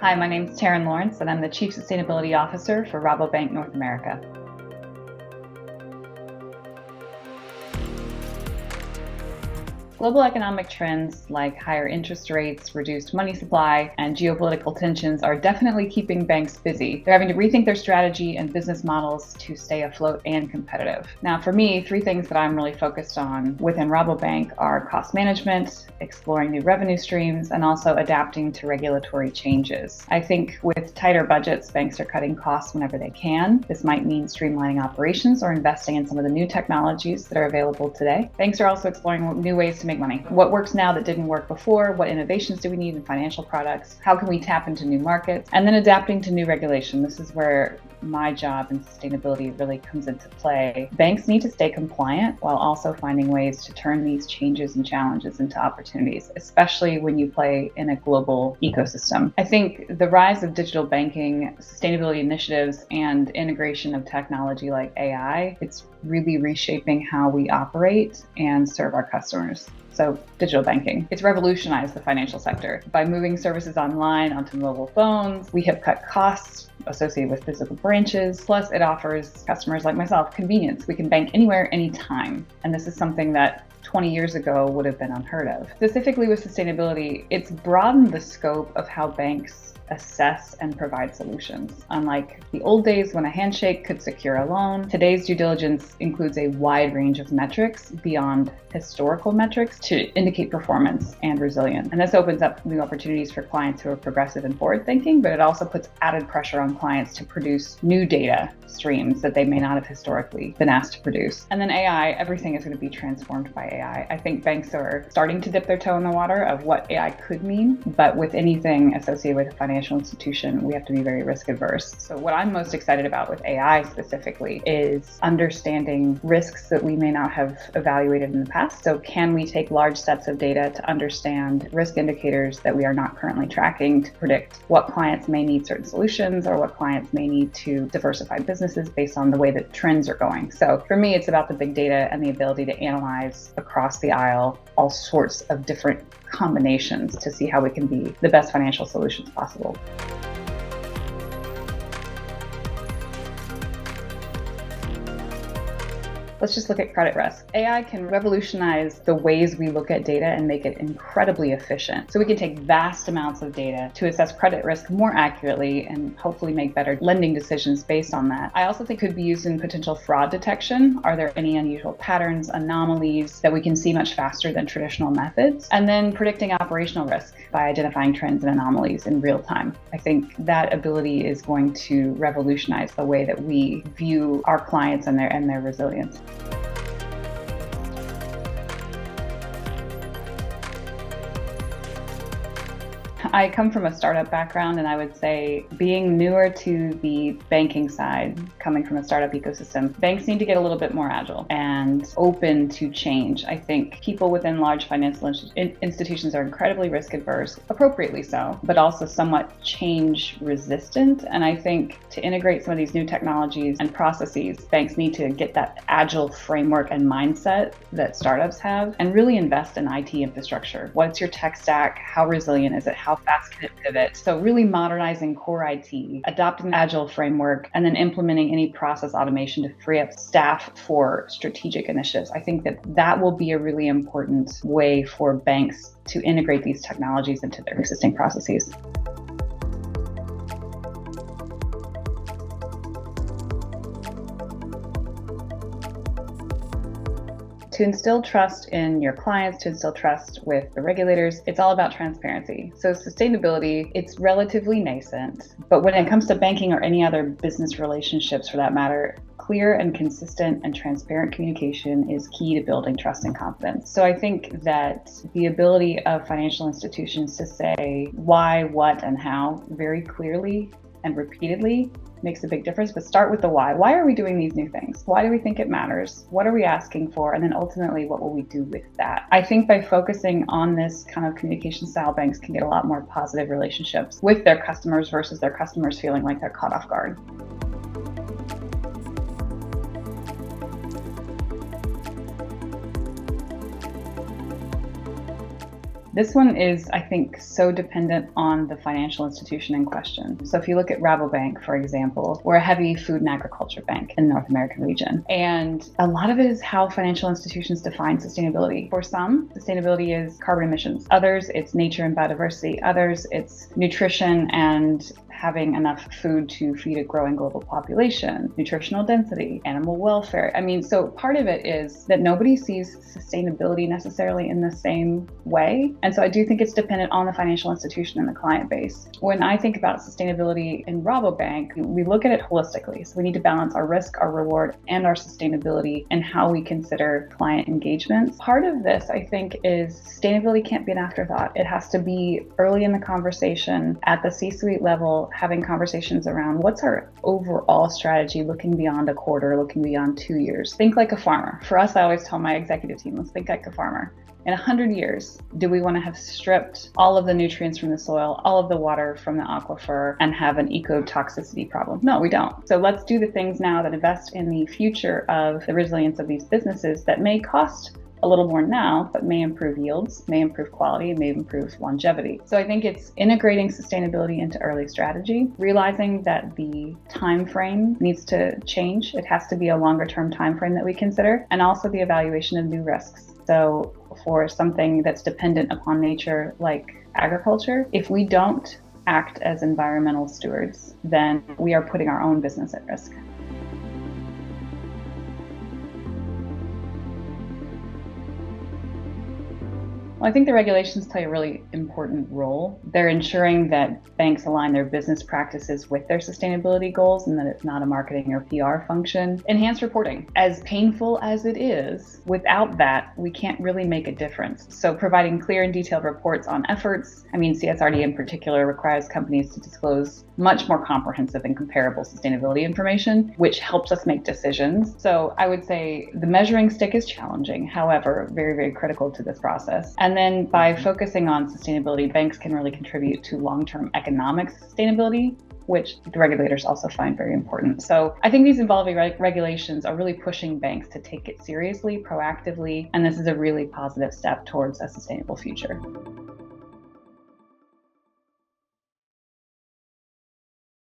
Hi, my name is Terryn Lawrence, and I'm the Chief Sustainability Officer for Rabobank North America. Global economic trends like higher interest rates, reduced money supply, and geopolitical tensions are definitely keeping banks busy. They're having to rethink their strategy and business models to stay afloat and competitive. Now, for me, three things that I'm really focused on within Rabobank are cost management, exploring new revenue streams, and also adapting to regulatory changes. I think with tighter budgets, banks are cutting costs whenever they can. This might mean streamlining operations or investing in some of the new technologies that are available today. Banks are also exploring new ways to make money. What works now that didn't work before? What innovations do we need in financial products? How can we tap into new markets? And then adapting to new regulation. This is where my job in sustainability really comes into play. Banks need to stay compliant while also finding ways to turn these changes and challenges into opportunities, especially when you play in a global ecosystem. I think the rise of digital banking, sustainability initiatives, and integration of technology like AI, it's really reshaping how we operate and serve our customers. So digital banking, it's revolutionized the financial sector. By moving services online onto mobile phones, we have cut costs associated with physical branches. Plus, it offers customers like myself convenience. We can bank anywhere, anytime. And this is something that 20 years ago would have been unheard of. Specifically with sustainability, it's broadened the scope of how banks assess and provide solutions. Unlike the old days when a handshake could secure a loan, today's due diligence includes a wide range of metrics beyond historical metrics to indicate performance and resilience. And this opens up new opportunities for clients who are progressive and forward thinking, but it also puts added pressure on clients to produce new data streams that they may not have historically been asked to produce. And then AI, everything is going to be transformed by AI. I think banks are starting to dip their toe in the water of what AI could mean, but with anything associated with a financial institution, we have to be very risk adverse. So what I'm most excited about with AI specifically is understanding risks that we may not have evaluated in the past. So can we take large sets of data to understand risk indicators that we are not currently tracking to predict what clients may need certain solutions or what clients may need to diversify businesses based on the way that trends are going. So for me, it's about the big data and the ability to analyze across the aisle all sorts of different combinations to see how we can be the best financial solutions possible. Let's just look at credit risk. AI can revolutionize the ways we look at data and make it incredibly efficient. So we can take vast amounts of data to assess credit risk more accurately and hopefully make better lending decisions based on that. I also think it could be used in potential fraud detection. Are there any unusual patterns, anomalies that we can see much faster than traditional methods? And then predicting operational risk by identifying trends and anomalies in real time. I think that ability is going to revolutionize the way that we view our clients and their resilience. I come from a startup background, and I would say being newer to the banking side, coming from a startup ecosystem, banks need to get a little bit more agile and open to change. I think people within large financial institutions are incredibly risk adverse, appropriately so, but also somewhat change resistant. And I think to integrate some of these new technologies and processes, banks need to get that agile framework and mindset that startups have and really invest in IT infrastructure. What's your tech stack? How resilient is it? How fast can it pivot? So really modernizing core IT, adopting the agile framework, and then implementing any process automation to free up staff for strategic initiatives. I think that will be a really important way for banks to integrate these technologies into their existing processes. To instill trust in your clients, to instill trust with the regulators, it's all about transparency. So sustainability, it's relatively nascent, but when it comes to banking or any other business relationships for that matter, clear and consistent and transparent communication is key to building trust and confidence. So I think that the ability of financial institutions to say why, what, and how very clearly and repeatedly makes a big difference, but start with the why. Why are we doing these new things? Why do we think it matters? What are we asking for? And then ultimately, what will we do with that? I think by focusing on this kind of communication style, banks can get a lot more positive relationships with their customers versus their customers feeling like they're caught off guard. This one is, I think, so dependent on the financial institution in question. So if you look at Rabobank, for example, we're a heavy food and agriculture bank in the North American region. And a lot of it is how financial institutions define sustainability. For some, sustainability is carbon emissions. Others, it's nature and biodiversity. Others, it's nutrition and having enough food to feed a growing global population, nutritional density, animal welfare. I mean, so part of it is that nobody sees sustainability necessarily in the same way. And so I do think it's dependent on the financial institution and the client base. When I think about sustainability in Rabobank, we look at it holistically. So we need to balance our risk, our reward, and our sustainability and how we consider client engagement. Part of this, I think, is sustainability can't be an afterthought. It has to be early in the conversation at the C-suite level, having conversations around what's our overall strategy, looking beyond a quarter, looking beyond 2 years. Think like a farmer. For us, I always tell my executive team, let's think like a farmer. In 100 years, do we want to have stripped all of the nutrients from the soil, all of the water from the aquifer, and have an ecotoxicity problem? No, we don't. So let's do the things now that invest in the future of the resilience of these businesses that may cost a little more now, but may improve yields, may improve quality, may improve longevity. So I think it's integrating sustainability into early strategy, realizing that the time frame needs to change. It has to be a longer term time frame that we consider, and also the evaluation of new risks. So for something that's dependent upon nature like agriculture, if we don't act as environmental stewards, then we are putting our own business at risk. Well, I think the regulations play a really important role. They're ensuring that banks align their business practices with their sustainability goals and that it's not a marketing or PR function. Enhanced reporting. As painful as it is, without that, we can't really make a difference. So providing clear and detailed reports on efforts. CSRD in particular requires companies to disclose much more comprehensive and comparable sustainability information, which helps us make decisions. So I would say the measuring stick is challenging, however, very, very critical to this process. And then by focusing on sustainability, banks can really contribute to long-term economic sustainability, which the regulators also find very important. So I think these evolving regulations are really pushing banks to take it seriously, proactively, and this is a really positive step towards a sustainable future.